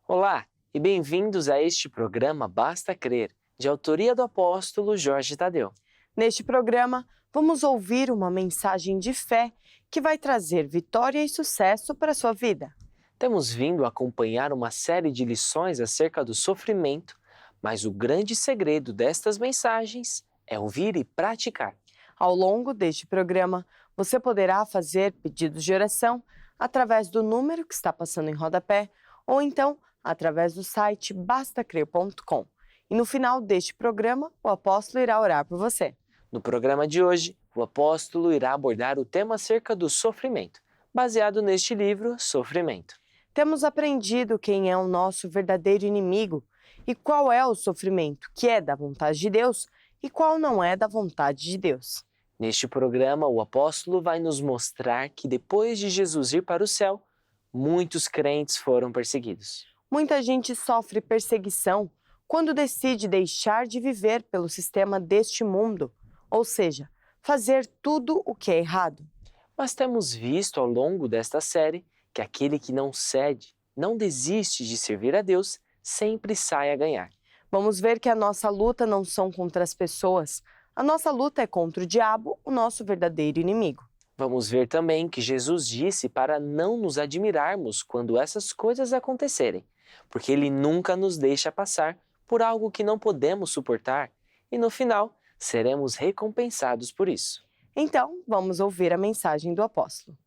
Olá e bem-vindos a este programa Basta Crer, de autoria do apóstolo Jorge Tadeu. Neste programa, vamos ouvir uma mensagem de fé que vai trazer vitória e sucesso para a sua vida. Temos vindo a acompanhar uma série de lições acerca do sofrimento, mas o grande segredo destas mensagens é ouvir e praticar. Ao longo deste programa, você poderá fazer pedidos de oração através do número que está passando em rodapé ou então através do site bastacrer.com. E no final deste programa, o apóstolo irá orar por você. No programa de hoje, o apóstolo irá abordar o tema acerca do sofrimento, baseado neste livro, Sofrimento. Temos aprendido quem é o nosso verdadeiro inimigo e qual é o sofrimento que é da vontade de Deus e qual não é da vontade de Deus. Neste programa, o apóstolo vai nos mostrar que depois de Jesus ir para o céu, muitos crentes foram perseguidos. Muita gente sofre perseguição quando decide deixar de viver pelo sistema deste mundo, ou seja, fazer tudo o que é errado. Mas temos visto ao longo desta série que aquele que não cede, não desiste de servir a Deus, sempre sai a ganhar. Vamos ver que a nossa luta não são contra as pessoas, a nossa luta é contra o diabo, o nosso verdadeiro inimigo. Vamos ver também que Jesus disse para não nos admirarmos quando essas coisas acontecerem, porque Ele nunca nos deixa passar por algo que não podemos suportar e no final seremos recompensados por isso. Então, vamos ouvir a mensagem do apóstolo.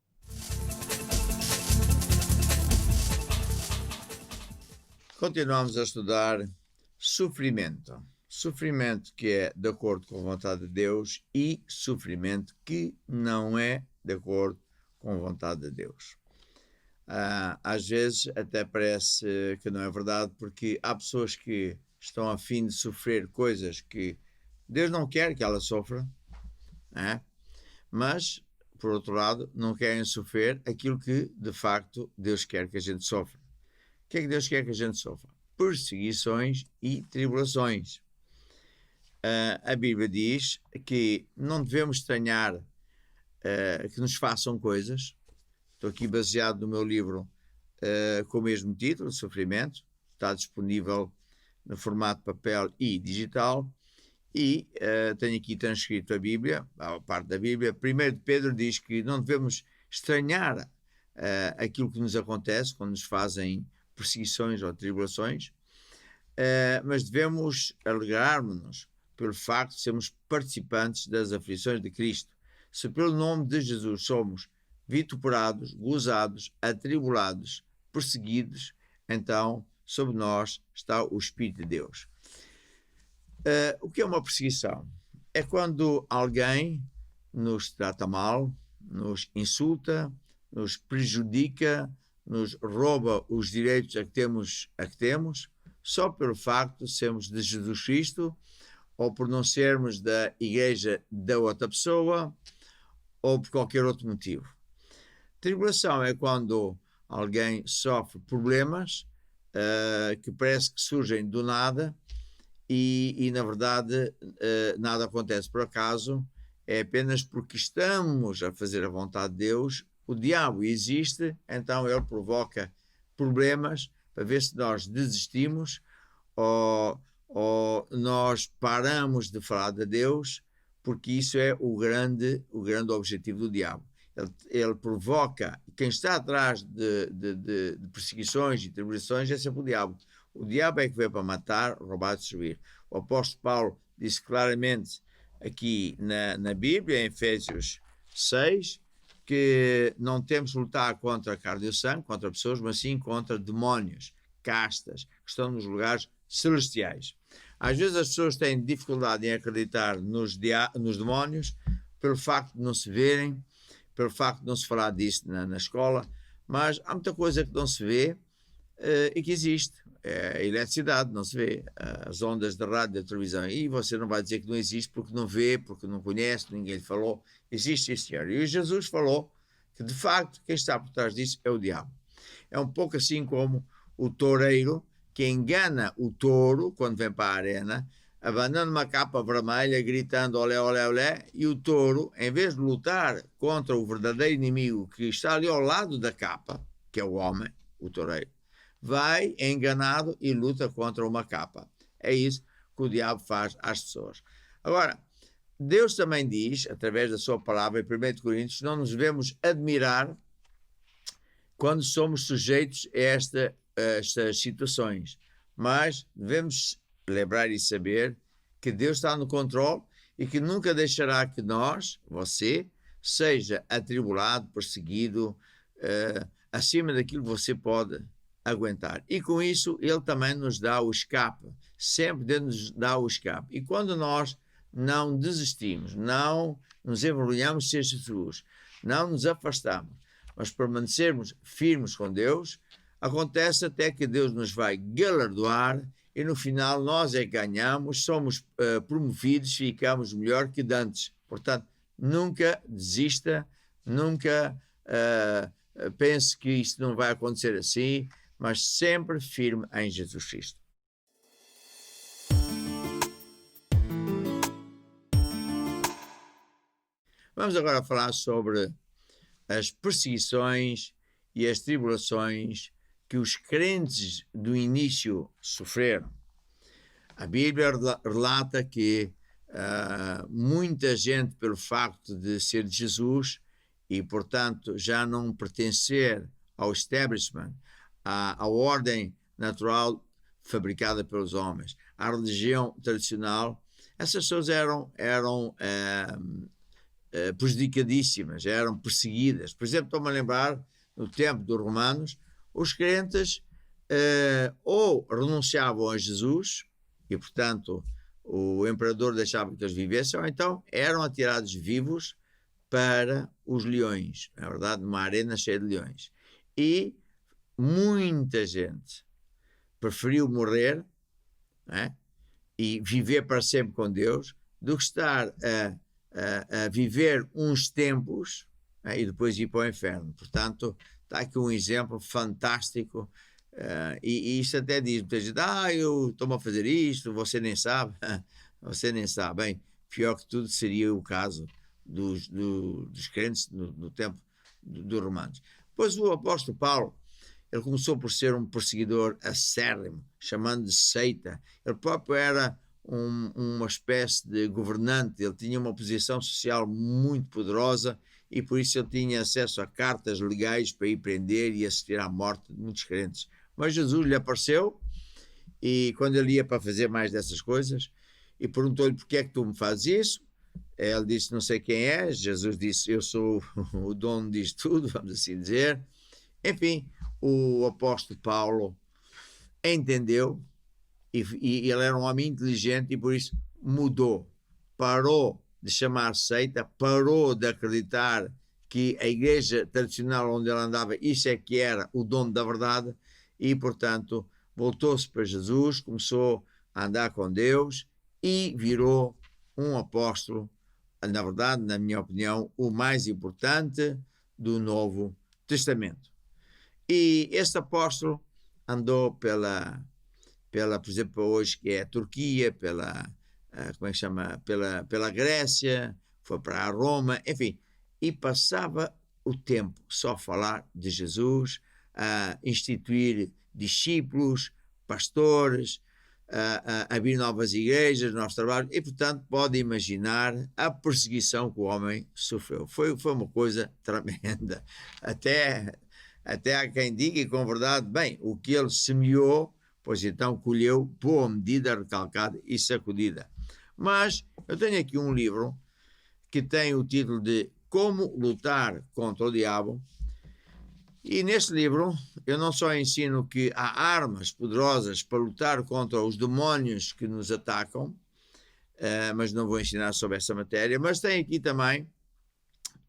Continuamos a estudar sofrimento. Sofrimento que é de acordo com a vontade de Deus e sofrimento que não é de acordo com a vontade de Deus. Às vezes até parece que não é verdade, porque há pessoas que estão a fim de sofrer coisas que Deus não quer que elas sofram, mas, por outro lado, não querem sofrer aquilo que, de facto, Deus quer que a gente sofra. O que é que Deus quer que a gente sofra? Perseguições e tribulações. A Bíblia diz que não devemos estranhar que nos façam coisas. Estou aqui baseado no meu livro com o mesmo título, Sofrimento. Está disponível no formato papel e digital. E tenho aqui transcrito a Bíblia, a parte da Bíblia. 1 Pedro diz que não devemos estranhar aquilo que nos acontece quando nos fazem perseguições ou tribulações, mas devemos alegrar-nos pelo facto de sermos participantes das aflições de Cristo. Se pelo nome de Jesus somos vituperados, gozados, atribulados, perseguidos, então sobre nós está o Espírito de Deus. O que é uma perseguição? É quando alguém nos trata mal, nos insulta, nos prejudica, nos rouba os direitos a que temos, só pelo facto de sermos de Jesus Cristo, ou por não sermos da igreja da outra pessoa, ou por qualquer outro motivo. Tribulação é quando alguém sofre problemas que parece que surgem do nada e na verdade nada acontece por acaso, é apenas porque estamos a fazer a vontade de Deus. O diabo existe, então ele provoca problemas para ver se nós desistimos ou nós paramos de falar de Deus, porque isso é o grande objetivo do diabo. Ele provoca, quem está atrás de perseguições e tribulações é sempre o diabo. O diabo é que veio para matar, roubar e destruir. O apóstolo Paulo disse claramente aqui na Bíblia, em Efésios 6, que não temos de lutar contra a carne e o sangue, contra pessoas, mas sim contra demónios, castas, que estão nos lugares celestiais. Às vezes as pessoas têm dificuldade em acreditar nos demónios pelo facto de não se verem, pelo facto de não se falar disso na escola, mas há muita coisa que não se vê e que existe. A eletricidade não se vê, as ondas de rádio e da televisão, e você não vai dizer que não existe porque não vê, porque não conhece, ninguém lhe falou. Existe, sim, senhor. E Jesus falou que, de facto, quem está por trás disso é o diabo. É um pouco assim como o toureiro que engana o touro quando vem para a arena, abandona uma capa vermelha, gritando olé, olé, olé, e o touro, em vez de lutar contra o verdadeiro inimigo que está ali ao lado da capa, que é o homem, o toureiro, vai enganado e luta contra uma capa. É isso que o diabo faz às pessoas. Agora, Deus também diz, através da sua palavra, em 1 Coríntios, não nos devemos admirar quando somos sujeitos a estas situações, mas devemos lembrar e saber que Deus está no controle e que nunca deixará que nós, você, seja atribulado, perseguido, acima daquilo que você pode aguentar. E com isso, Ele também nos dá o escape, sempre nos dá o escape. E quando nós não desistimos, não nos envergonhamos de ser Jesus, não nos afastamos, mas permanecermos firmes com Deus, acontece até que Deus nos vai galardoar e no final nós é que ganhamos, somos promovidos, ficamos melhor que dantes. Portanto, nunca desista, nunca pense que isto não vai acontecer assim, mas sempre firme em Jesus Cristo. Vamos agora falar sobre as perseguições e as tribulações que os crentes do início sofreram. A Bíblia relata que muita gente, pelo facto de ser de Jesus e, portanto, já não pertencer ao establishment, à ordem natural fabricada pelos homens, à religião tradicional, essas pessoas eram prejudicadíssimas, eram perseguidas. Por exemplo, estou-me a lembrar, no tempo dos romanos, os crentes ou renunciavam a Jesus e, portanto, o imperador deixava que eles vivessem, ou então eram atirados vivos para os leões, na verdade, numa arena cheia de leões. E muita gente preferiu morrer, né, e viver para sempre com Deus do que estar a viver uns tempos, né, e depois ir para o inferno. Portanto, está aqui um exemplo fantástico, e isso até diz muita gente: eu estou-me a fazer isto, você nem sabe. Você nem sabe. Bem, pior que tudo seria o caso dos crentes no tempo dos romanos. Depois o apóstolo Paulo, ele começou por ser um perseguidor acérrimo, chamando de seita. Ele próprio era uma espécie de governante, ele tinha uma posição social muito poderosa e por isso ele tinha acesso a cartas legais para ir prender e assistir à morte de muitos crentes. Mas Jesus lhe apareceu e quando ele ia para fazer mais dessas coisas e perguntou-lhe: porque é que tu me fazes isso? Ele disse: não sei quem és. Jesus disse: eu sou o dono disto tudo, vamos assim dizer. Enfim, o apóstolo Paulo entendeu e ele era um homem inteligente e por isso mudou, parou de chamar seita, parou de acreditar que a igreja tradicional onde ele andava, isso é que era o dono da verdade e, portanto, voltou-se para Jesus, começou a andar com Deus e virou um apóstolo, na verdade, na minha opinião, o mais importante do Novo Testamento. E este apóstolo andou pela por exemplo, hoje que é a Turquia, pela Grécia, foi para Roma, enfim, e passava o tempo só a falar de Jesus, a instituir discípulos, pastores, a abrir novas igrejas, novos trabalhos, e portanto pode imaginar a perseguição que o homem sofreu. Foi uma coisa tremenda. Até há quem diga, e com verdade, bem, o que ele semeou, pois então colheu boa medida, recalcada e sacudida. Mas eu tenho aqui um livro que tem o título de Como Lutar contra o Diabo. E neste livro eu não só ensino que há armas poderosas para lutar contra os demónios que nos atacam, mas não vou ensinar sobre essa matéria, mas tem aqui também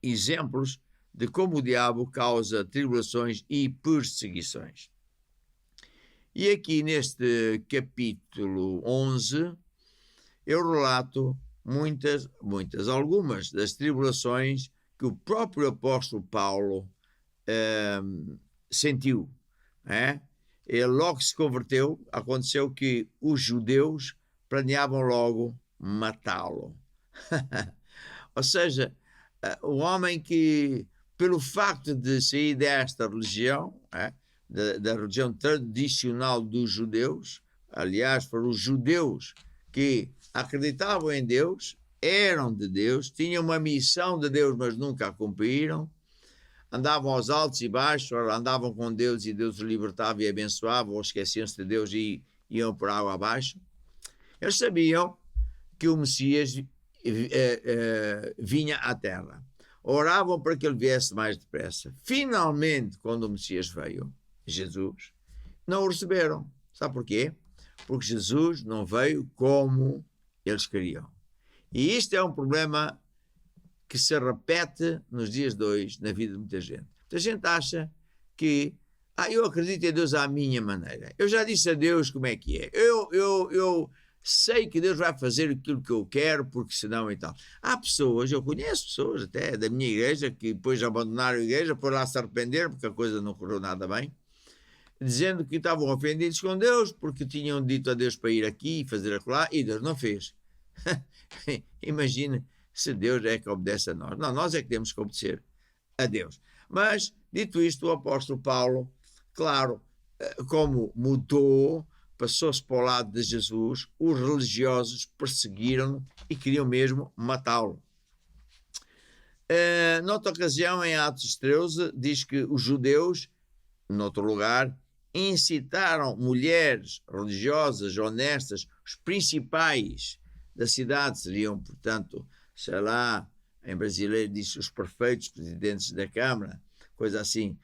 exemplos de como o diabo causa tribulações e perseguições. E aqui neste capítulo 11 eu relato algumas das tribulações que o próprio apóstolo Paulo sentiu. Ele logo se converteu, aconteceu que os judeus planeavam logo matá-lo. Ou seja, o homem que, pelo facto de sair desta religião, da religião tradicional dos judeus. Aliás, foram os judeus que acreditavam em Deus, eram de Deus, tinham uma missão de Deus, mas nunca a cumpriram. Andavam aos altos e baixos, andavam com Deus e Deus os libertava e abençoava, ou esqueciam-se de Deus e iam por água abaixo. Eles sabiam que o Messias vinha à terra. Oravam para que ele viesse mais depressa. Finalmente, quando o Messias veio, Jesus, não o receberam. Sabe porquê? Porque Jesus não veio como eles queriam. E isto é um problema que se repete nos dias de hoje na vida de muita gente. Muita gente acha que eu acredito em Deus à minha maneira. Eu já disse a Deus como é que é. Eu sei que Deus vai fazer aquilo que eu quero, porque senão e tal. Há pessoas, eu conheço pessoas até da minha igreja, que depois abandonaram a igreja, por lá se arrepender, porque a coisa não correu nada bem, dizendo que estavam ofendidos com Deus, porque tinham dito a Deus para ir aqui e fazer acolá, e Deus não fez. Imagine se Deus é que obedece a nós. Não, nós é que temos que obedecer a Deus. Mas, dito isto, o apóstolo Paulo, claro, como mudou, passou-se para o lado de Jesus, os religiosos perseguiram-no e queriam mesmo matá-lo. Noutra ocasião, em Atos 13, diz que os judeus, noutro lugar, incitaram mulheres religiosas, honestas, os principais da cidade, seriam, portanto, sei lá, em brasileiro diz os prefeitos, presidentes da Câmara, coisa assim.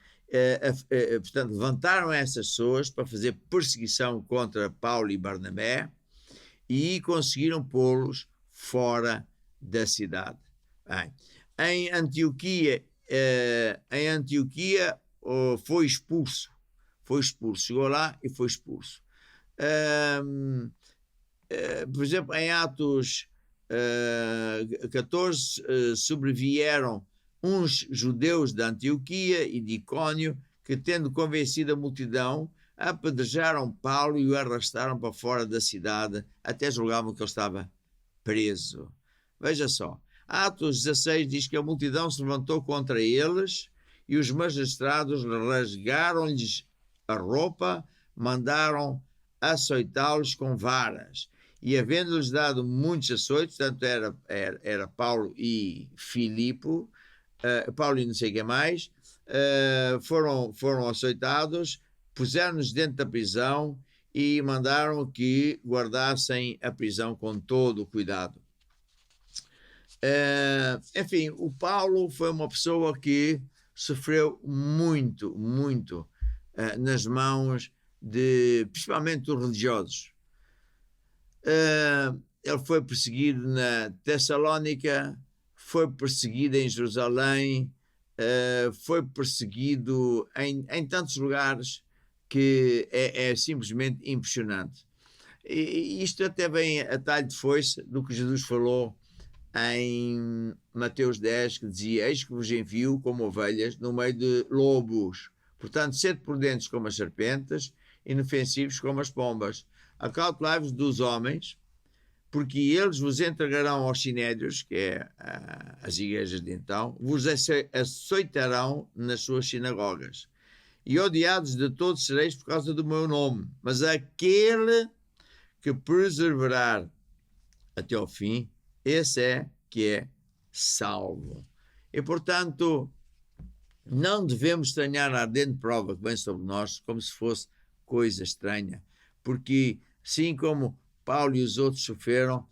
Portanto, levantaram essas pessoas para fazer perseguição contra Paulo e Barnabé e conseguiram pô-los fora da cidade. Bem, em Antioquia foi expulso, chegou lá e foi expulso. Por exemplo, em Atos 14 sobrevieram uns judeus de Antioquia e de Icônio que, tendo convencido a multidão, apedrejaram Paulo e o arrastaram para fora da cidade, até julgavam que ele estava preso. Veja só, Atos 16 diz que a multidão se levantou contra eles e os magistrados rasgaram-lhes a roupa, mandaram açoitá-los com varas. E havendo-lhes dado muitos açoites, tanto era Paulo e Filipe, Paulo e não sei o que mais, foram açoitados, puseram-nos dentro da prisão e mandaram que guardassem a prisão com todo o cuidado. Enfim, o Paulo foi uma pessoa que sofreu muito, muito nas mãos principalmente dos religiosos. Ele foi perseguido na Tessalónica, foi perseguido em Jerusalém, foi perseguido em tantos lugares que é simplesmente impressionante. E isto até vem a talho de foice do que Jesus falou em Mateus 10, que dizia: eis que vos envio como ovelhas no meio de lobos. Portanto, sede prudentes como as serpentes, inofensivos como as pombas. Acautelai-vos dos homens, porque eles vos entregarão aos sinédrios, que é as igrejas de então, vos açoitarão nas suas sinagogas. E odiados de todos sereis por causa do meu nome. Mas aquele que perseverar até ao fim, esse é que é salvo. E, portanto, não devemos estranhar a ardente prova que vem sobre nós como se fosse coisa estranha, porque assim como Paulo e os outros sofreram,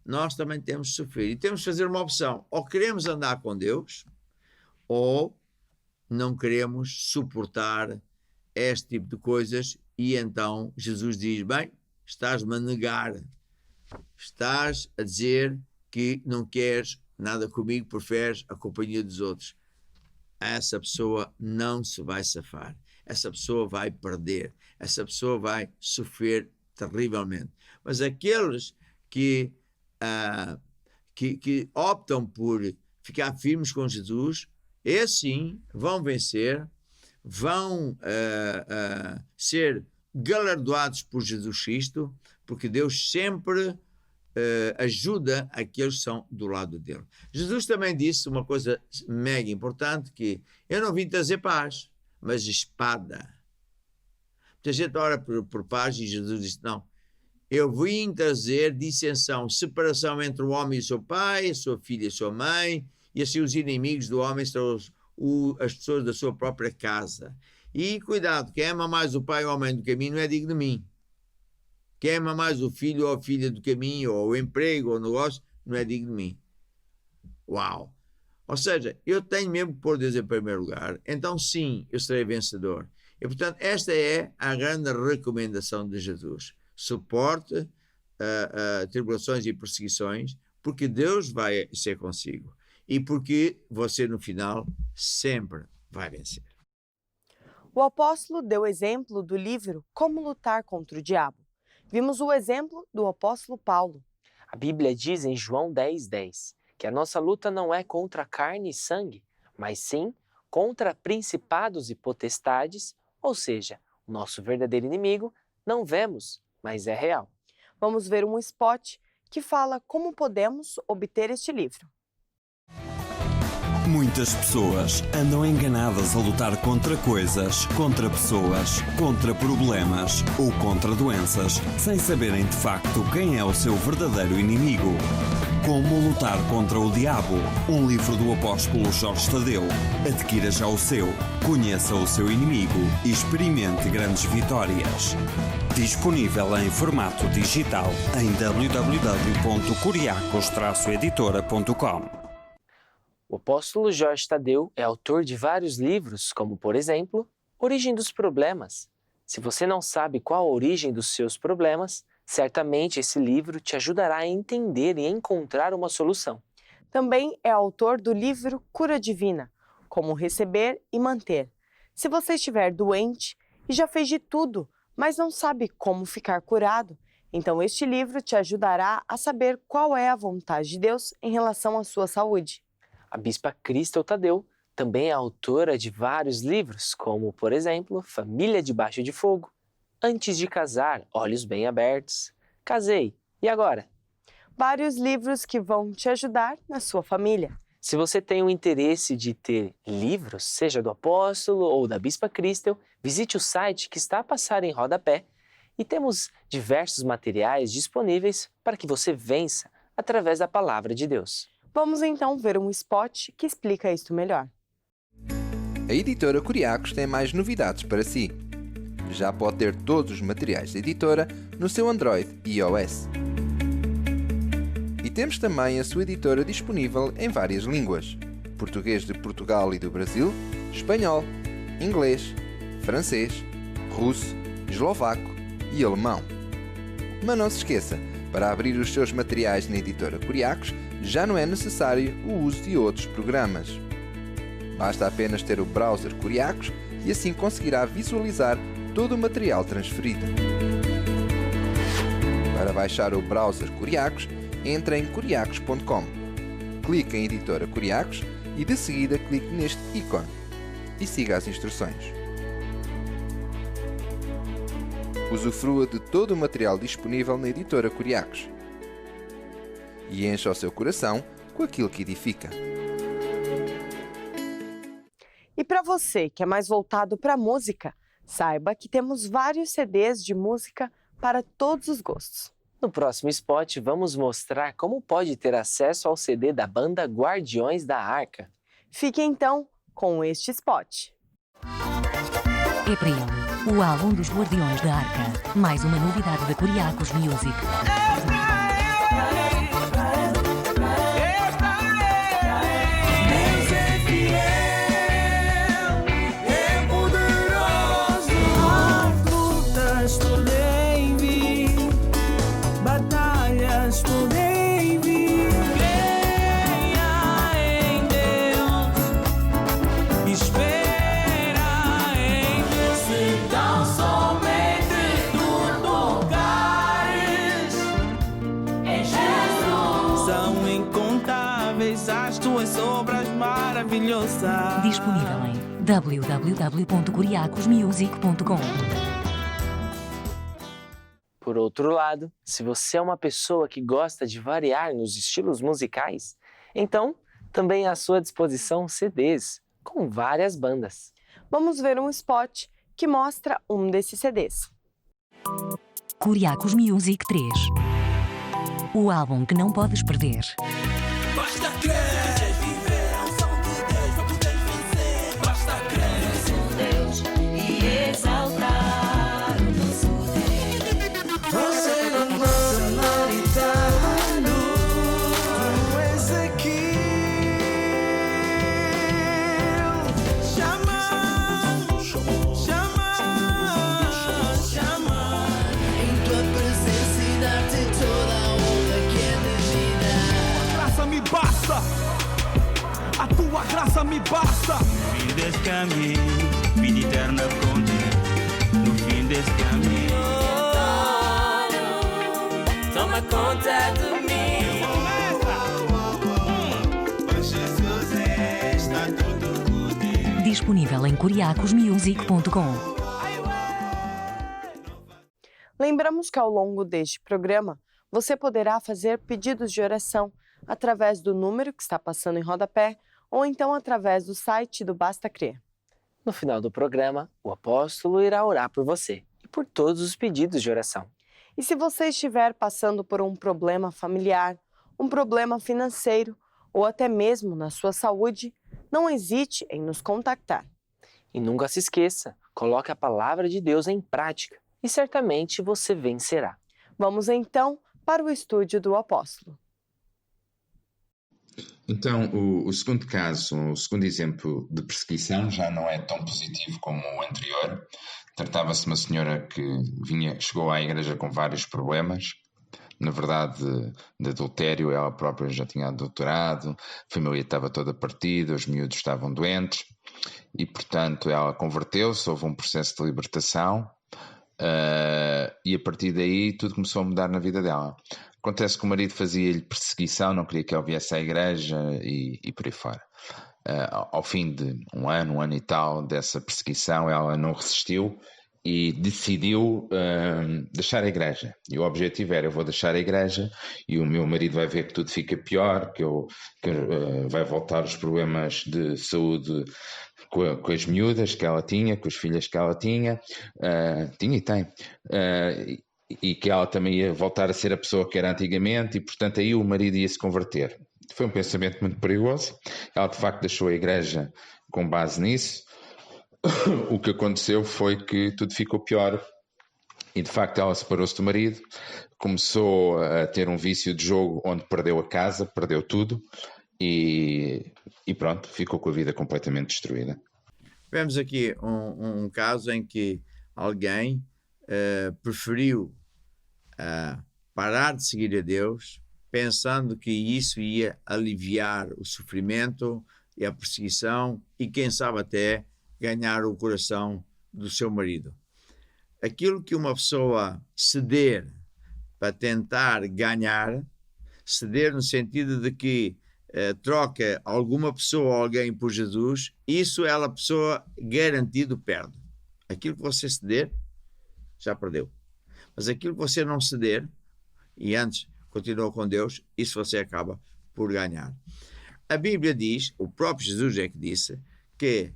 nós também temos de sofrer. E temos de fazer uma opção: ou queremos andar com Deus, ou não queremos suportar este tipo de coisas. E então Jesus diz: bem, estás-me a negar, estás a dizer que não queres nada comigo, preferes a companhia dos outros. Essa pessoa não se vai safar, essa pessoa vai perder, essa pessoa vai sofrer terrivelmente. Mas aqueles que optam por ficar firmes com Jesus, esses sim vão vencer, vão ser galardoados por Jesus Cristo, porque Deus sempre ajuda aqueles que são do lado dele. Jesus também disse uma coisa mega importante, que eu não vim trazer paz, mas espada. Muita gente ora por paz e Jesus disse, não, eu vim trazer dissensão, separação entre o homem e o seu pai, a sua filha e a sua mãe, e assim os inimigos do homem serão as pessoas da sua própria casa. E cuidado, quem ama mais o pai ou a mãe do que a mim não é digno de mim. Quem ama mais o filho ou a filha do que a mim, ou o emprego ou o negócio, não é digno de mim. Uau! Ou seja, eu tenho mesmo que pôr Deus em primeiro lugar, então sim, eu serei vencedor. E portanto, esta é a grande recomendação de Jesus. Suporte tribulações e perseguições, porque Deus vai ser consigo. E porque você, no final, sempre vai vencer. O apóstolo deu exemplo do livro Como Lutar contra o Diabo. Vimos o exemplo do apóstolo Paulo. A Bíblia diz em João 10:10 que a nossa luta não é contra carne e sangue, mas sim contra principados e potestades, ou seja, o nosso verdadeiro inimigo não vemos, mas é real. Vamos ver um spot que fala como podemos obter este livro. Muitas pessoas andam enganadas a lutar contra coisas, contra pessoas, contra problemas ou contra doenças, sem saberem de facto quem é o seu verdadeiro inimigo. Como lutar contra o diabo? Um livro do apóstolo Jorge Tadeu. Adquira já o seu, conheça o seu inimigo e experimente grandes vitórias. Disponível em formato digital em www.curiacos-editora.com. O apóstolo Jorge Tadeu é autor de vários livros, como, por exemplo, Origem dos Problemas. Se você não sabe qual a origem dos seus problemas, certamente esse livro te ajudará a entender e encontrar uma solução. Também é autor do livro Cura Divina, Como Receber e Manter. Se você estiver doente e já fez de tudo, mas não sabe como ficar curado, então este livro te ajudará a saber qual é a vontade de Deus em relação à sua saúde. A bispa Cristel Tadeu também é autora de vários livros, como, por exemplo, Família Debaixo de Fogo, Antes de Casar, Olhos Bem Abertos, Casei, e agora? Vários livros que vão te ajudar na sua família. Se você tem o interesse de ter livros, seja do apóstolo ou da bispa Cristel, visite o site que está a passar em rodapé e temos diversos materiais disponíveis para que você vença através da palavra de Deus. Vamos então ver um spot que explica isto melhor. A editora Curiacos tem mais novidades para si. Já pode ter todos os materiais da editora no seu Android e iOS. E temos também a sua editora disponível em várias línguas: português de Portugal e do Brasil, espanhol, inglês, francês, russo, eslovaco e alemão. Mas não se esqueça, para abrir os seus materiais na editora Curiacos, já não é necessário o uso de outros programas. Basta apenas ter o browser Curiacos e assim conseguirá visualizar todo o material transferido. Para baixar o browser Curiacos, entre em curiacos.com. Clique em Editora Curiacos e de seguida clique neste ícone e siga as instruções. Usufrua de todo o material disponível na Editora Curiacos e encha o seu coração com aquilo que edifica. E para você que é mais voltado para a música, saiba que temos vários CDs de música para todos os gostos. No próximo spot, vamos mostrar como pode ter acesso ao CD da banda Guardiões da Arca. Fique então com este spot. É para ele, o álbum dos Guardiões da Arca. Mais uma novidade da Curiacos Music. As tuas obras maravilhosas. Disponível em www.curiacosmusic.com. Por outro lado, se você é uma pessoa que gosta de variar nos estilos musicais, então também à sua disposição CDs com várias bandas. Vamos ver um spot que mostra um desses CDs. Curiacos Music 3. O álbum que não podes perder. Basta crer, viver ao som de Deus para poder vencer. Basta crer, Deus e exaltar o nosso Deus. Você não samaritano, tu és aqui. Chama, em tua presença e dar-te toda a honra que é devida. Graça me basta, a tua graça me basta. No fim desse caminho, vida eterna contigo. No fim desse caminho, Toma conta de mim. Pois Jesus está tudo contigo. Disponível em curiacosmusic.com. Lembramos que ao longo deste programa, você poderá fazer pedidos de oração através do número que está passando em rodapé ou então através do site do Basta Crer. No final do programa, o apóstolo irá orar por você e por todos os pedidos de oração. E se você estiver passando por um problema familiar, um problema financeiro ou até mesmo na sua saúde, não hesite em nos contactar. E nunca se esqueça, coloque a palavra de Deus em prática e certamente você vencerá. Vamos então para o estúdio do apóstolo. Então, o segundo caso, o segundo exemplo de perseguição já não é tão positivo como o anterior. Tratava-se de uma senhora que chegou à igreja com vários problemas. Na verdade, de adultério, ela própria já tinha adulterado, a família estava toda partida, os miúdos estavam doentes e, portanto, ela converteu-se, houve um processo de libertação e a partir daí tudo começou a mudar na vida dela. Acontece que o marido fazia-lhe perseguição, não queria que ela viesse à igreja e por aí fora. Ao fim de um ano e tal dessa perseguição, ela não resistiu e decidiu deixar a igreja. E o objetivo era: eu vou deixar a igreja e o meu marido vai ver que tudo fica pior, que vai voltar os problemas de saúde com as miúdas que ela tinha, com as filhas que ela tinha e tem. E que ela também ia voltar a ser a pessoa que era antigamente e, portanto, aí o marido ia se converter. Foi um pensamento muito perigoso. Ela, de facto, deixou a igreja com base nisso. O que aconteceu foi que tudo ficou pior e, de facto, ela separou-se do marido, começou a ter um vício de jogo onde perdeu a casa, perdeu tudo e pronto, ficou com a vida completamente destruída. Vemos aqui um caso em que alguém preferiu parar de seguir a Deus, pensando que isso ia aliviar o sofrimento e a perseguição e, quem sabe, até ganhar o coração do seu marido. Aquilo que uma pessoa ceder para tentar ganhar, ceder no sentido de que troca alguma pessoa ou alguém por Jesus, isso ela, a pessoa, garantido perde. Aquilo que você ceder, já perdeu. Mas aquilo que você não ceder, e antes continuou com Deus, isso você acaba por ganhar. A Bíblia diz, o próprio Jesus é que disse, que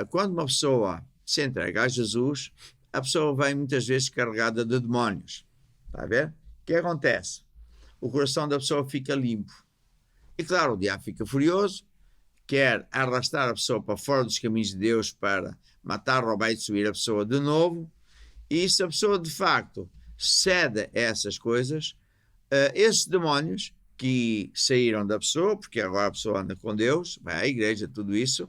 quando uma pessoa se entrega a Jesus, a pessoa vem muitas vezes carregada de demónios. Está a ver? O que acontece? O coração da pessoa fica limpo. E claro, o diabo fica furioso, quer arrastar a pessoa para fora dos caminhos de Deus para matar, roubar e destruir a pessoa de novo. E se a pessoa de facto cede a essas coisas, esses demónios que saíram da pessoa, porque agora a pessoa anda com Deus, vai à igreja, tudo isso,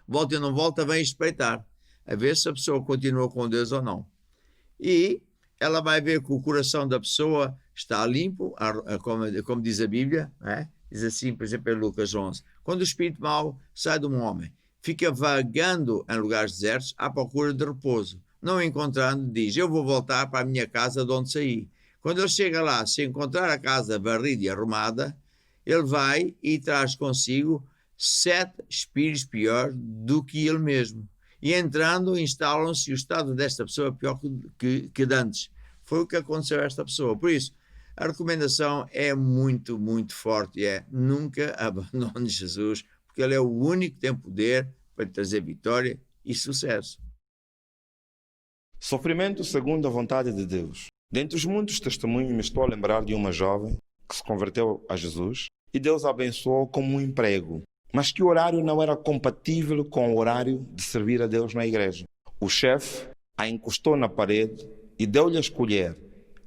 volta e não volta, vem espreitar, a ver se a pessoa continua com Deus ou não. E ela vai ver que o coração da pessoa está limpo, como diz a Bíblia, né? Diz assim, por exemplo, em Lucas 11, quando o espírito mau sai de um homem, fica vagando em lugares desertos à procura de repouso. Não encontrando, diz, eu vou voltar para a minha casa de onde saí. Quando ele chega lá, se encontrar a casa varrida e arrumada, ele vai e traz consigo 7 espíritos piores do que ele mesmo. E entrando, instalam-se, e o estado desta pessoa é pior que de antes. Foi o que aconteceu a esta pessoa. Por isso, a recomendação é muito, muito forte. Nunca abandone Jesus, porque ele é o único que tem poder para lhe trazer vitória e sucesso. Sofrimento segundo a vontade de Deus. Dentre os muitos testemunhos, me estou a lembrar de uma jovem que se converteu a Jesus e Deus a abençoou com um emprego, mas que o horário não era compatível com o horário de servir a Deus na igreja. O chefe a encostou na parede e deu-lhe a escolher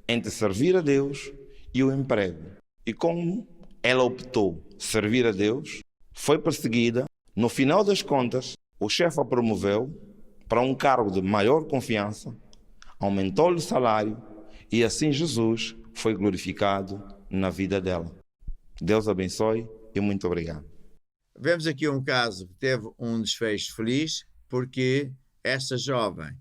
entre servir a Deus e o emprego. E como ela optou servir a Deus, foi perseguida. No final das contas, o chefe a promoveu para um cargo de maior confiança, aumentou-lhe o salário e assim Jesus foi glorificado na vida dela. Deus abençoe e muito obrigado. Vemos aqui um caso que teve um desfecho feliz, porque essa jovem,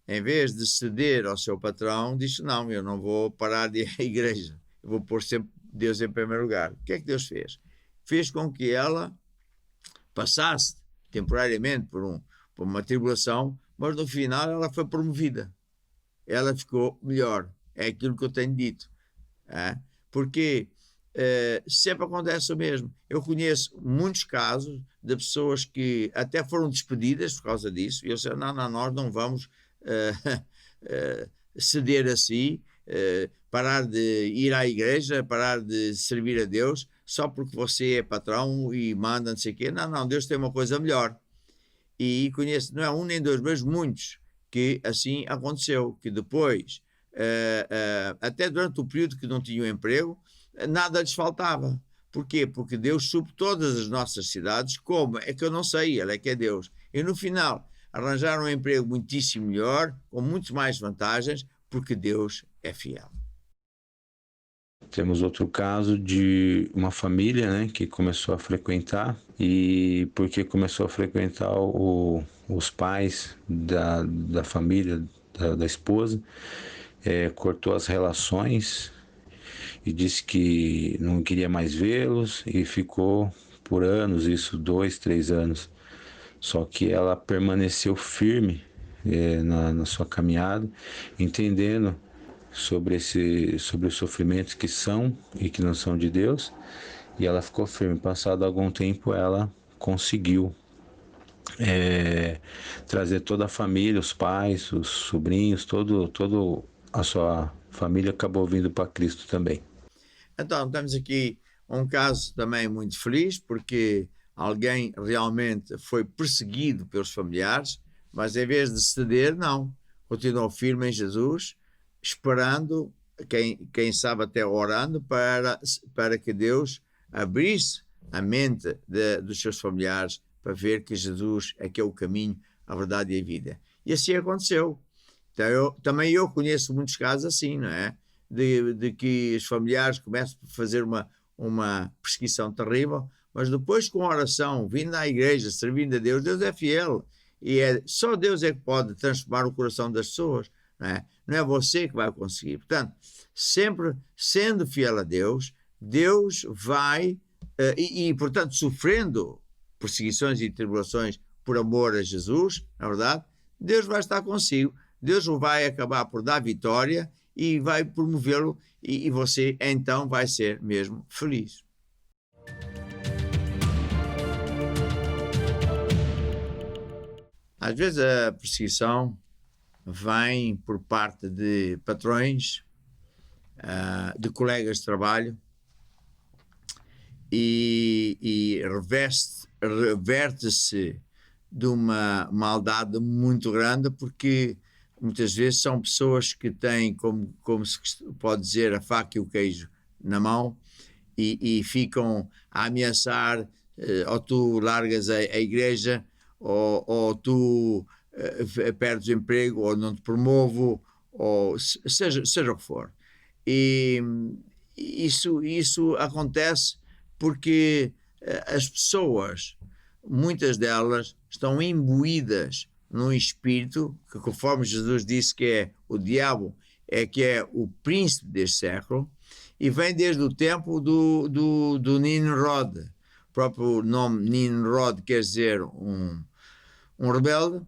em vez de ceder ao seu patrão, disse: não, eu não vou parar de ir à igreja, eu vou pôr sempre Deus em primeiro lugar. O que é que Deus fez? Fez com que ela passasse temporariamente por uma tribulação, mas no final ela foi promovida. Ela ficou melhor. É aquilo que eu tenho dito. Porque sempre acontece o mesmo. Eu conheço muitos casos de pessoas que até foram despedidas por causa disso, e eu sei: não, nós não vamos ceder assim, parar de ir à igreja, parar de servir a Deus, só porque você é patrão e manda não sei o quê. Não, Deus tem uma coisa melhor. E conheço, não é um nem dois, mas muitos, que assim aconteceu, que depois, até durante o período que não tinham emprego, nada lhes faltava. Porquê? Porque Deus supe todas as nossas cidades. Como? É que eu não sei, Ele é que é Deus. E no final arranjaram um emprego muitíssimo melhor, com muitas mais vantagens, porque Deus é fiel. Temos outro caso de uma família, né, que começou a frequentar, e porque começou a frequentar os pais da família, da esposa, cortou as relações e disse que não queria mais vê-los, e ficou por anos, isso 2, 3 anos. Só que ela permaneceu firme na sua caminhada, entendendo sobre os sofrimentos que são e que não são de Deus, e ela ficou firme. Passado algum tempo, ela conseguiu trazer toda a família, os pais, os sobrinhos, toda a sua família acabou vindo para Cristo também. Então, temos aqui um caso também muito feliz, porque alguém realmente foi perseguido pelos familiares, mas em vez de ceder, não, continuou firme em Jesus, esperando, quem sabe até orando, para que Deus abrisse a mente dos seus familiares para ver que Jesus é que é o caminho, a verdade e a vida. E assim aconteceu. Então, também eu conheço muitos casos assim, não é? De que os familiares começam a fazer uma perseguição terrível, mas depois, com a oração, vindo à igreja, servindo a Deus, Deus é fiel. E só Deus é que pode transformar o coração das pessoas. Não é você que vai conseguir. Portanto, sempre sendo fiel a Deus, Deus vai, portanto, sofrendo perseguições e tribulações por amor a Jesus, na verdade, Deus vai estar consigo. Deus o vai acabar por dar vitória e vai promovê-lo, e você então vai ser mesmo feliz. Às vezes a perseguição vem por parte de patrões, de colegas de trabalho, e reverte-se de uma maldade muito grande, porque muitas vezes são pessoas que têm, como se pode dizer, a faca e o queijo na mão, e ficam a ameaçar: ou tu largas a igreja, ou tu perdes o emprego, ou não te promovo, ou seja o que for. E isso acontece porque as pessoas, muitas delas, estão imbuídas num espírito que, conforme Jesus disse, que é o diabo, que é o príncipe deste século, e vem desde o tempo do Nimrod. O próprio nome Nimrod quer dizer um rebelde,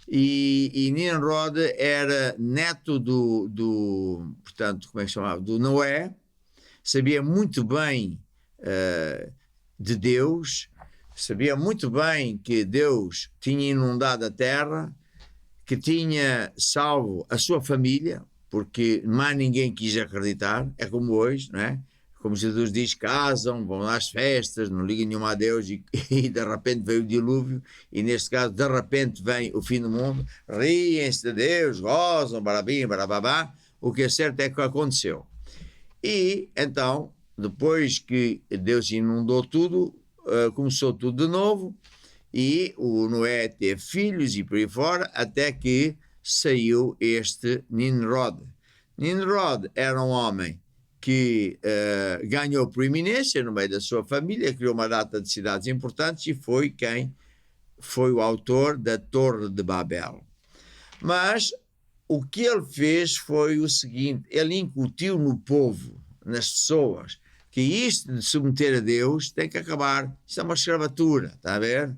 e Nimrod era neto portanto, como é que se chamava? Do Noé, sabia muito bem de Deus, sabia muito bem que Deus tinha inundado a terra, que tinha salvo a sua família, porque mais ninguém quis acreditar, é como hoje, não é? Como Jesus diz, casam, vão às festas, não ligam nenhuma a Deus e de repente veio o dilúvio e neste caso de repente vem o fim do mundo, riem-se de Deus, gozam, barabim, barababá, o que é certo é que aconteceu. E então, depois que Deus inundou tudo, começou tudo de novo e o Noé teve filhos e por aí fora, até que saiu este Nimrod. Nimrod era um homem que ganhou proeminência no meio da sua família, criou uma data de cidades importantes e foi quem foi o autor da Torre de Babel. Mas o que ele fez foi o seguinte, ele incutiu no povo, nas pessoas, que isto de submeter a Deus tem que acabar. Isto é uma escravatura, está a ver?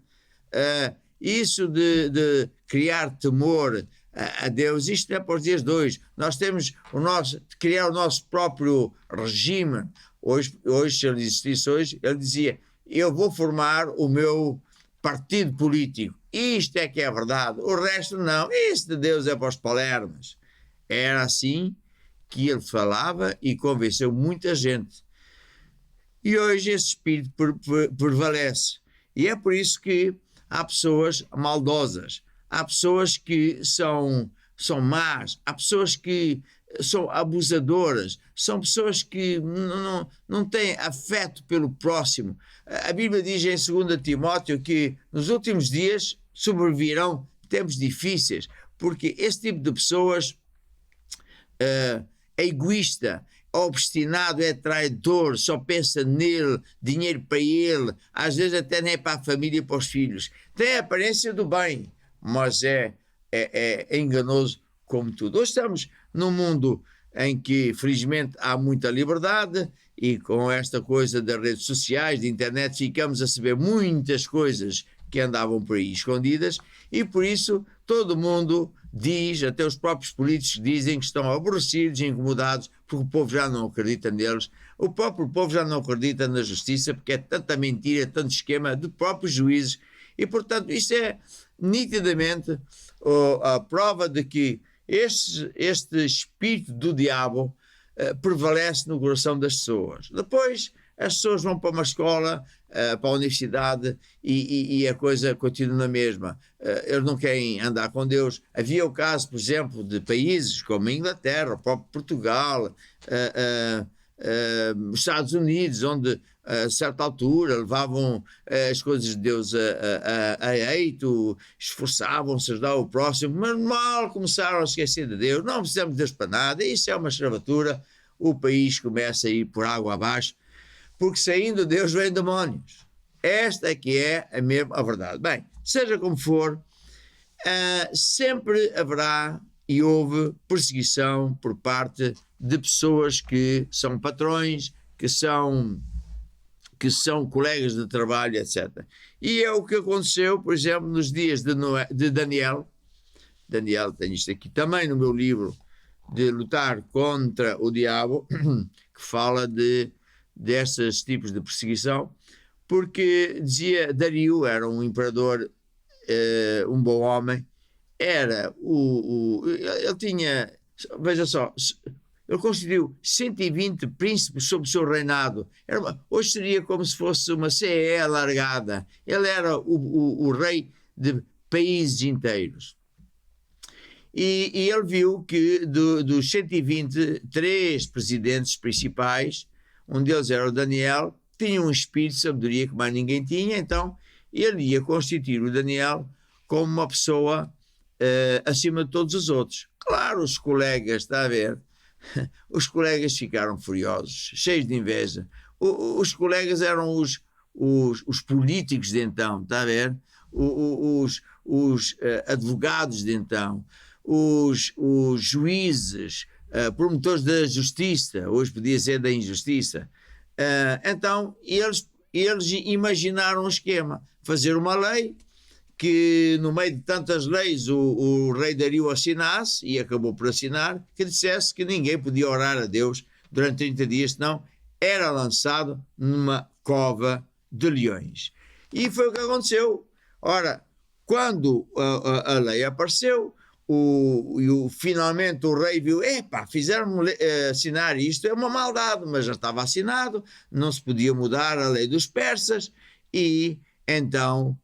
Isso de criar temor a Deus, isto não é para os dias de hoje. Nós temos de criar o nosso próprio regime. Hoje, se ele existisse hoje, ele dizia, eu vou formar o meu partido político. Isto é que é verdade. O resto não. Isso de Deus é para os palermas. Era assim que ele falava e convenceu muita gente. E hoje esse espírito prevalece. E é por isso que há pessoas maldosas. Há pessoas que são más, há pessoas que são abusadoras, são pessoas que não têm afeto pelo próximo. A Bíblia diz em 2 Timóteo que nos últimos dias sobrevirão tempos difíceis, porque esse tipo de pessoas é egoísta, é obstinado, é traidor, só pensa nele, dinheiro para ele, às vezes até nem para a família e para os filhos. Tem a aparência do bem, mas é enganoso como tudo. Hoje estamos num mundo em que, felizmente, há muita liberdade e com esta coisa das redes sociais, da internet, ficamos a saber muitas coisas que andavam por aí escondidas e, por isso, todo mundo diz, até os próprios políticos dizem que estão aborrecidos e incomodados porque o povo já não acredita neles. O próprio povo já não acredita na justiça porque é tanta mentira, tanto esquema de próprios juízes e, portanto, isso é nitidamente a prova de que este espírito do diabo prevalece no coração das pessoas. Depois as pessoas vão para uma escola, para a universidade e a coisa continua na mesma. Eles não querem andar com Deus. Havia o caso, por exemplo, de países como a Inglaterra, o próprio Portugal, os Estados Unidos, onde a certa altura levavam as coisas de Deus a eito, esforçavam-se a ajudar o próximo, mas mal começaram a esquecer de Deus, não precisamos de Deus para nada, isso é uma escravatura, o país começa a ir por água abaixo, porque saindo de Deus vem demónios. Esta é que é a mesma verdade. Bem, seja como for, sempre haverá e houve perseguição por parte de pessoas que são patrões, que são colegas de trabalho, etc. E é o que aconteceu, por exemplo, nos dias de Daniel. Daniel tem isto aqui também no meu livro, de lutar contra o diabo, que fala desses tipos de perseguição, porque dizia Dario, era um imperador, um bom homem, ele tinha, veja só, ele constituiu 120 príncipes sob o seu reinado. Hoje seria como se fosse uma CEE alargada. Ele era o rei de países inteiros. E ele viu que dos 123 presidentes principais, um deles era o Daniel, tinha um espírito de sabedoria que mais ninguém tinha, então ele ia constituir o Daniel como uma pessoa acima de todos os outros. Claro, os colegas, está a ver? Os colegas ficaram furiosos, cheios de inveja. Os colegas eram os políticos de então, está a ver? Os advogados de então, os juízes, promotores da justiça, hoje podia ser da injustiça. Então, eles imaginaram um esquema, fazer uma lei que no meio de tantas leis o rei Dario assinasse, e acabou por assinar, que dissesse que ninguém podia orar a Deus durante 30 dias, senão era lançado numa cova de leões. E foi o que aconteceu. Ora, quando a lei apareceu, finalmente o rei viu, fizeram-me assinar isto, é uma maldade, mas já estava assinado, não se podia mudar a lei dos persas, e então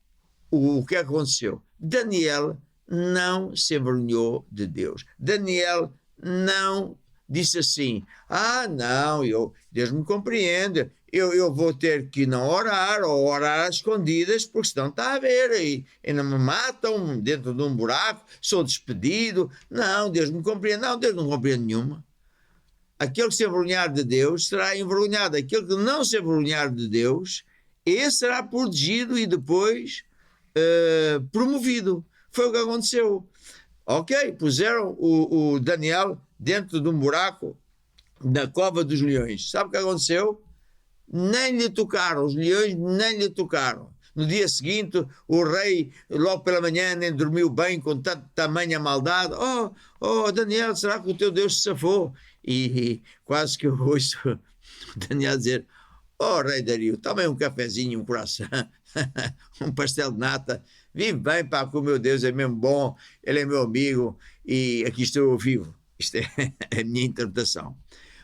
o que aconteceu? Daniel não se envergonhou de Deus. Daniel não disse assim, não, Deus me compreende, eu vou ter que não orar ou orar às escondidas, porque senão está a ver, e não me matam dentro de um buraco, sou despedido. Não, Deus me compreende. Não, Deus não compreende nenhuma. Aquele que se envergonhar de Deus será envergonhado. Aquele que não se envergonhar de Deus, esse será protegido e depois promovido. Foi o que aconteceu. Ok, puseram o Daniel dentro de um buraco na cova dos leões. Sabe o que aconteceu? Nem lhe tocaram, os leões nem lhe tocaram. No dia seguinte, o rei, logo pela manhã, nem dormiu bem com tamanha maldade. Oh, Daniel, será que o teu Deus se safou? E quase que eu ouço o Daniel dizer, rei Dario, toma um cafezinho, um coração, um pastel de nata, vive bem, pá, que o meu Deus é mesmo bom, ele é meu amigo, e aqui estou eu vivo. Isto é a minha interpretação.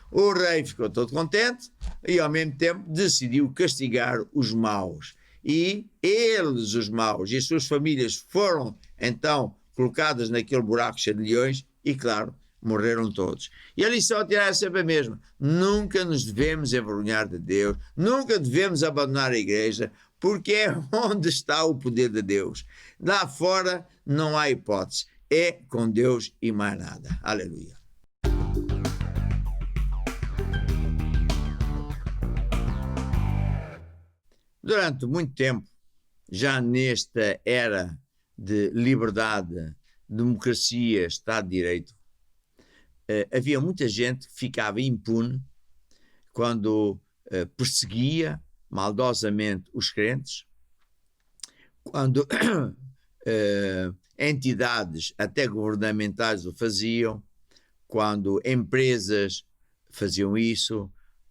O rei ficou todo contente e, ao mesmo tempo, decidiu castigar os maus. E eles, os maus, e as suas famílias foram, então, colocadas naquele buraco cheio de leões e, claro, morreram todos. E a lição a tirar é sempre a mesma. Nunca nos devemos envergonhar de Deus, nunca devemos abandonar a igreja, porque é onde está o poder de Deus. Lá fora não há hipótese. É com Deus e mais nada. Aleluia. Durante muito tempo, já nesta era de liberdade, democracia, Estado de Direito, havia muita gente que ficava impune quando perseguia maldosamente os crentes, quando entidades até governamentais o faziam, quando empresas faziam isso,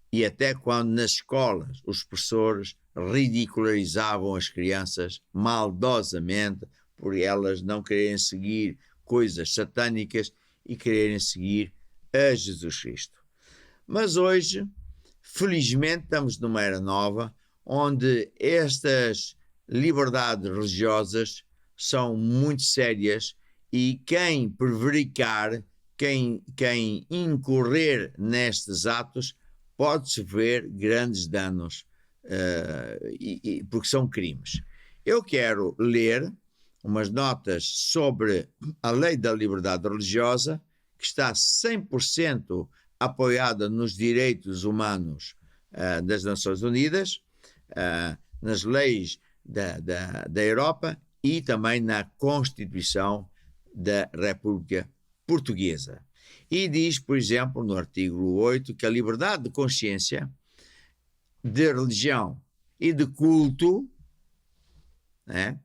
e até quando nas escolas os professores ridicularizavam as crianças maldosamente por elas não quererem seguir coisas satânicas e quererem seguir a Jesus Cristo. Mas hoje, felizmente, estamos numa era nova onde estas liberdades religiosas são muito sérias e quem prevaricar, quem incorrer nestes atos pode sofrer grandes danos, porque são crimes. Eu quero ler umas notas sobre a lei da liberdade religiosa, que está 100% apoiada nos direitos humanos das Nações Unidas, nas leis da Europa e também na Constituição da República Portuguesa. E diz, por exemplo, no artigo 8, que a liberdade de consciência, de religião e de culto, né,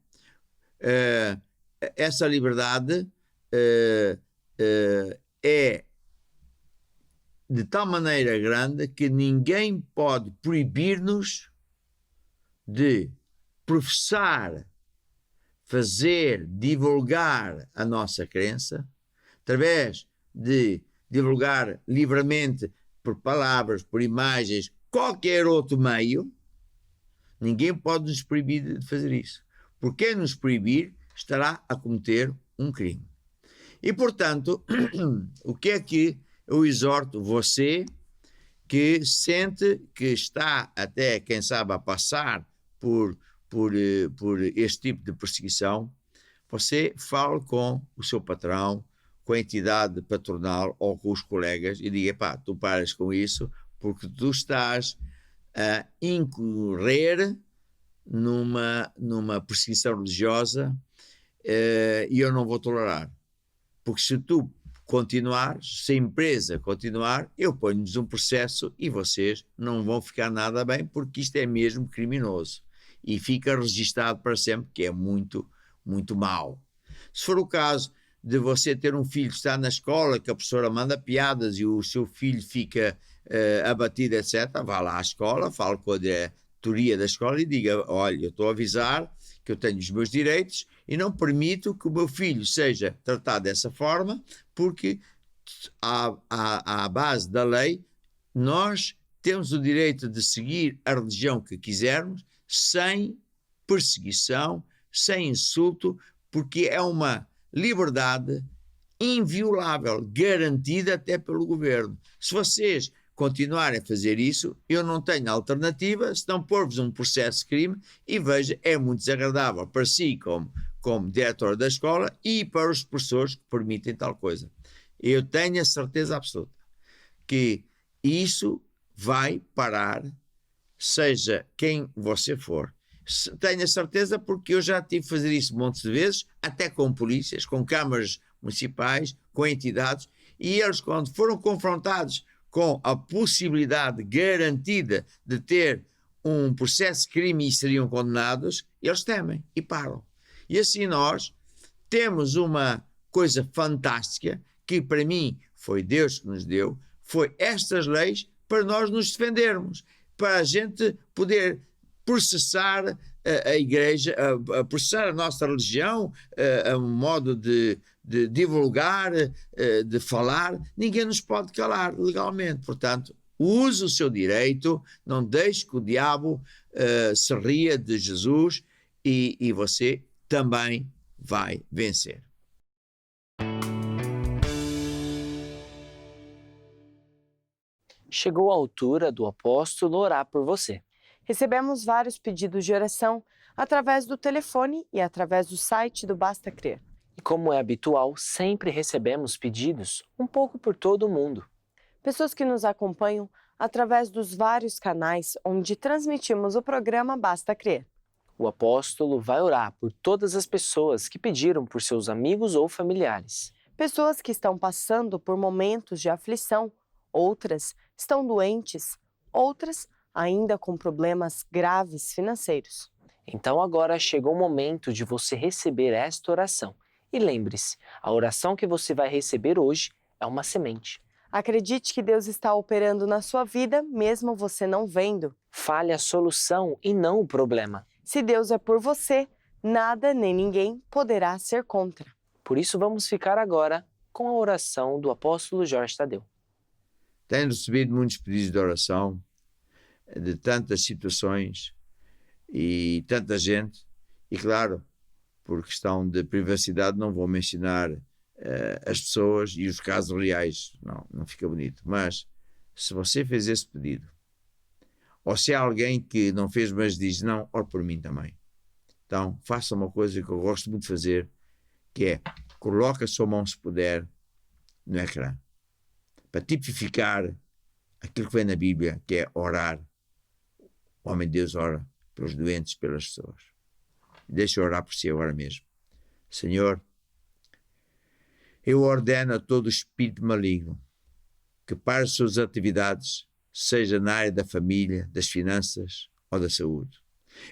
essa liberdade é de tal maneira grande que ninguém pode proibir-nos de professar, fazer, divulgar a nossa crença, através de divulgar livremente por palavras, por imagens, qualquer outro meio. Ninguém pode nos proibir de fazer isso. Porque quem nos proibir estará a cometer um crime. E, portanto, o que é que eu exorto você que sente que está até, quem sabe, a passar por este tipo de perseguição? Você fale com o seu patrão, com a entidade patronal ou com os colegas e diga, pá, tu paras com isso porque tu estás a incorrer numa perseguição religiosa e eu não vou tolerar. Porque se tu continuares, se a empresa continuar, eu ponho-lhes um processo e vocês não vão ficar nada bem, porque isto é mesmo criminoso. E fica registado para sempre, que é muito, muito mau. Se for o caso de você ter um filho que está na escola, que a professora manda piadas e o seu filho fica abatido, etc., vá lá à escola, fale com a diretoria da escola e diga, olha, eu estou a avisar que eu tenho os meus direitos e não permito que o meu filho seja tratado dessa forma, porque à base da lei nós temos o direito de seguir a religião que quisermos sem perseguição, sem insulto, porque é uma liberdade inviolável, garantida até pelo governo. Se vocês continuarem a fazer isso, eu não tenho alternativa senão pôr-vos um processo de crime e veja, é muito desagradável para si como diretor da escola e para os professores que permitem tal coisa. Eu tenho a certeza absoluta que isso vai parar, seja quem você for. Tenho a certeza porque eu já tive que fazer isso montes de vezes, até com polícias, com câmaras municipais, com entidades, e eles, quando foram confrontados com a possibilidade garantida de ter um processo de crime e seriam condenados, eles temem e param. E assim nós temos uma coisa fantástica que para mim foi Deus que nos deu, foi estas leis para nós nos defendermos, para a gente poder processar a igreja, processar a nossa religião, a um modo de divulgar, de falar. Ninguém nos pode calar legalmente. Portanto, use o seu direito, não deixe que o diabo se ria de Jesus e você também vai vencer. Chegou a altura do apóstolo orar por você. Recebemos vários pedidos de oração através do telefone e através do site do Basta Crer. E como é habitual, sempre recebemos pedidos, um pouco por todo o mundo. Pessoas que nos acompanham através dos vários canais onde transmitimos o programa Basta Crer. O apóstolo vai orar por todas as pessoas que pediram por seus amigos ou familiares. Pessoas que estão passando por momentos de aflição, outras estão doentes, outras ainda com problemas graves financeiros. Então agora chegou o momento de você receber esta oração. E lembre-se, a oração que você vai receber hoje é uma semente. Acredite que Deus está operando na sua vida, mesmo você não vendo. Fale a solução e não o problema. Se Deus é por você, nada nem ninguém poderá ser contra. Por isso vamos ficar agora com a oração do apóstolo Jorge Tadeu. Tenho recebido muitos pedidos de oração, de tantas situações e tanta gente, e claro, por questão de privacidade não vou mencionar as pessoas e os casos reais, não fica bonito, mas se você fez esse pedido, ou se há alguém que não fez mas diz não, ore por mim também, então faça uma coisa que eu gosto muito de fazer, que é, coloque a sua mão se puder no ecrã, para tipificar aquilo que vem na Bíblia, que é orar. O homem de Deus ora pelos doentes, pelas pessoas. Deixa eu orar por si agora mesmo. Senhor, eu ordeno a todo espírito maligno que para as suas atividades, seja na área da família, das finanças ou da saúde.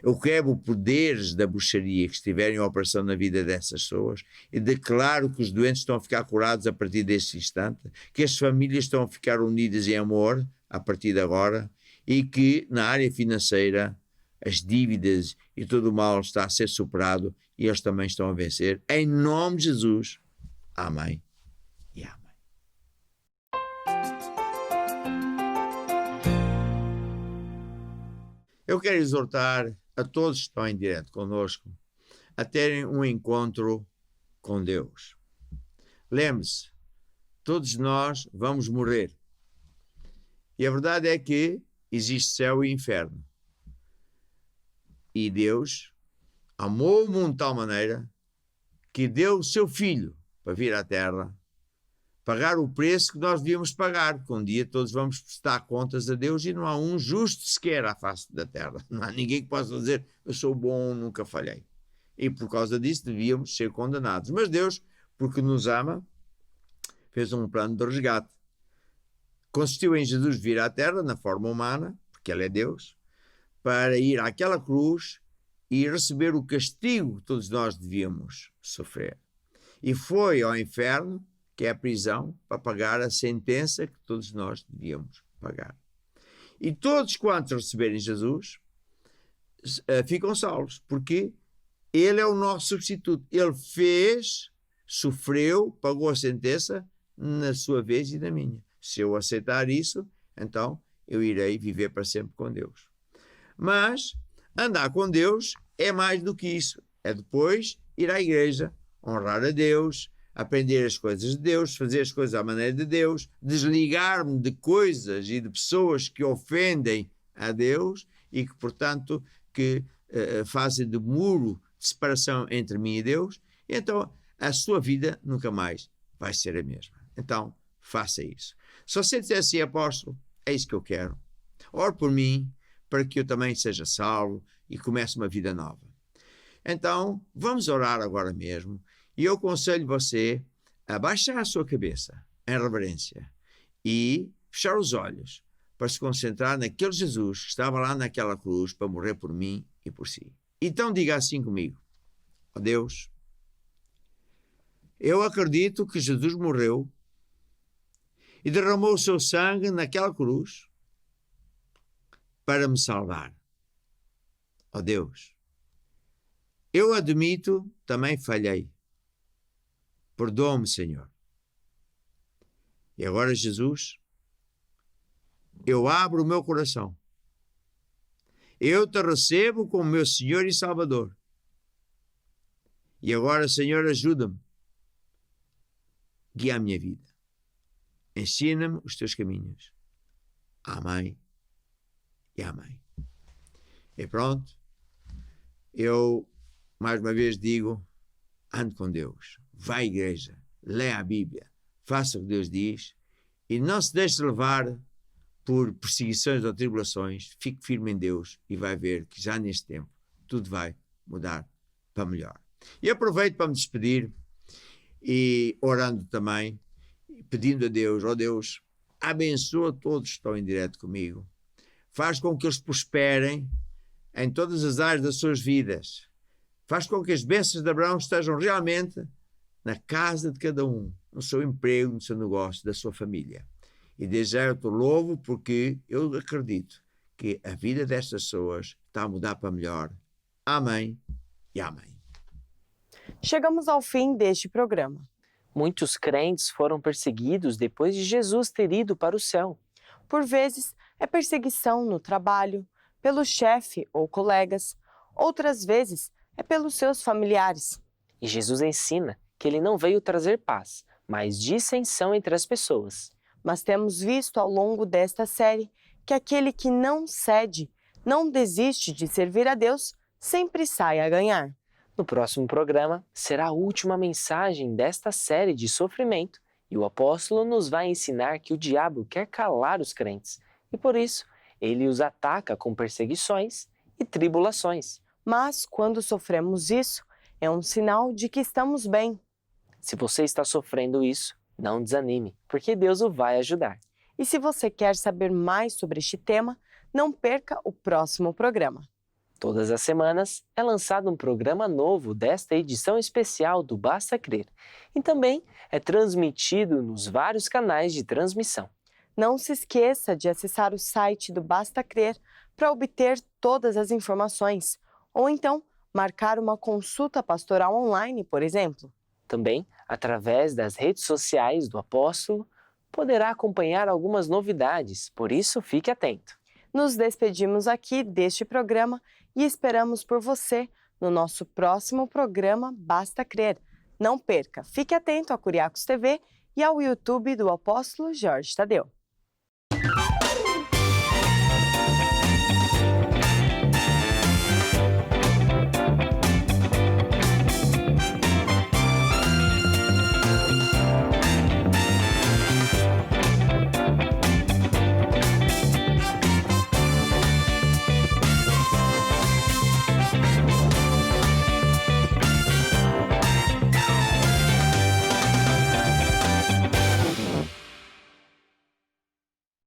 Eu quebro poderes da bruxaria que estiverem em operação na vida dessas pessoas e declaro que os doentes estão a ficar curados a partir deste instante, que as famílias estão a ficar unidas em amor a partir de agora e que na área financeira as dívidas e todo o mal está a ser superado e eles também estão a vencer. Em nome de Jesus. Amém e amém. Eu quero exortar a todos que estão em direto conosco a terem um encontro com Deus. Lembre-se, todos nós vamos morrer. E a verdade é que existe céu e inferno. E Deus amou o mundo de tal maneira que deu o seu Filho para vir à Terra, pagar o preço que nós devíamos pagar, que um dia todos vamos prestar contas a Deus e não há um justo sequer à face da terra. Não há ninguém que possa dizer, eu sou bom, nunca falhei. E por causa disso devíamos ser condenados. Mas Deus, porque nos ama, fez um plano de resgate. Consistiu em Jesus vir à terra, na forma humana, porque Ele é Deus, para ir àquela cruz e receber o castigo que todos nós devíamos sofrer. E foi ao inferno, que é a prisão, para pagar a sentença que todos nós devíamos pagar. E todos quantos receberem Jesus ficam salvos, porque Ele é o nosso substituto. Ele fez, sofreu, pagou a sentença na sua vez e na minha. Se eu aceitar isso, então eu irei viver para sempre com Deus. Mas andar com Deus é mais do que isso. É depois ir à igreja, honrar a Deus, aprender as coisas de Deus, fazer as coisas à maneira de Deus, desligar-me de coisas e de pessoas que ofendem a Deus e que, portanto, fazem de muro de separação entre mim e Deus. E então a sua vida nunca mais vai ser a mesma. Então, faça isso. Se você disser assim, apóstolo, é isso que eu quero. Ore por mim, para que eu também seja salvo e comece uma vida nova. Então, vamos orar agora mesmo. E eu aconselho você a baixar a sua cabeça em reverência e fechar os olhos para se concentrar naquele Jesus que estava lá naquela cruz para morrer por mim e por si. Então diga assim comigo: ó Deus, eu acredito que Jesus morreu e derramou o seu sangue naquela cruz para me salvar. Ó Deus, eu admito, também falhei. Perdoa-me, Senhor. E agora, Jesus, eu abro o meu coração. Eu te recebo como meu Senhor e Salvador. E agora, Senhor, ajuda-me. Guia a minha vida. Ensina-me os teus caminhos. Amém e amém. E pronto. Eu, mais uma vez, digo, ande com Deus. Vá à igreja. Leia a Bíblia. Faça o que Deus diz. E não se deixe levar por perseguições ou tribulações. Fique firme em Deus e vai ver que já neste tempo tudo vai mudar para melhor. E aproveito para me despedir e orando também, pedindo a Deus, ó Deus, abençoa todos que estão em direto comigo. Faz com que eles prosperem em todas as áreas das suas vidas. Faz com que as bênçãos de Abraão estejam realmente na casa de cada um, no seu emprego, no seu negócio, da sua família. E desde já eu te louvo porque eu acredito que a vida destas pessoas está a mudar para melhor. Amém e amém. Chegamos ao fim deste programa. Muitos crentes foram perseguidos depois de Jesus ter ido para o céu. Por vezes, é perseguição no trabalho, pelo chefe ou colegas. Outras vezes, é pelos seus familiares. E Jesus ensina que ele não veio trazer paz, mas dissensão entre as pessoas. Mas temos visto ao longo desta série que aquele que não cede, não desiste de servir a Deus, sempre sai a ganhar. No próximo programa, será a última mensagem desta série de sofrimento e o apóstolo nos vai ensinar que o diabo quer calar os crentes e, por isso, ele os ataca com perseguições e tribulações. Mas, quando sofremos isso, é um sinal de que estamos bem. Se você está sofrendo isso, não desanime, porque Deus o vai ajudar. E se você quer saber mais sobre este tema, não perca o próximo programa. Todas as semanas é lançado um programa novo desta edição especial do Basta Crer e também é transmitido nos vários canais de transmissão. Não se esqueça de acessar o site do Basta Crer para obter todas as informações, ou então marcar uma consulta pastoral online, por exemplo. Também, através das redes sociais do apóstolo, poderá acompanhar algumas novidades, por isso fique atento. Nos despedimos aqui deste programa e esperamos por você no nosso próximo programa Basta Crer. Não perca, fique atento a Curiacos TV e ao YouTube do Apóstolo Jorge Tadeu.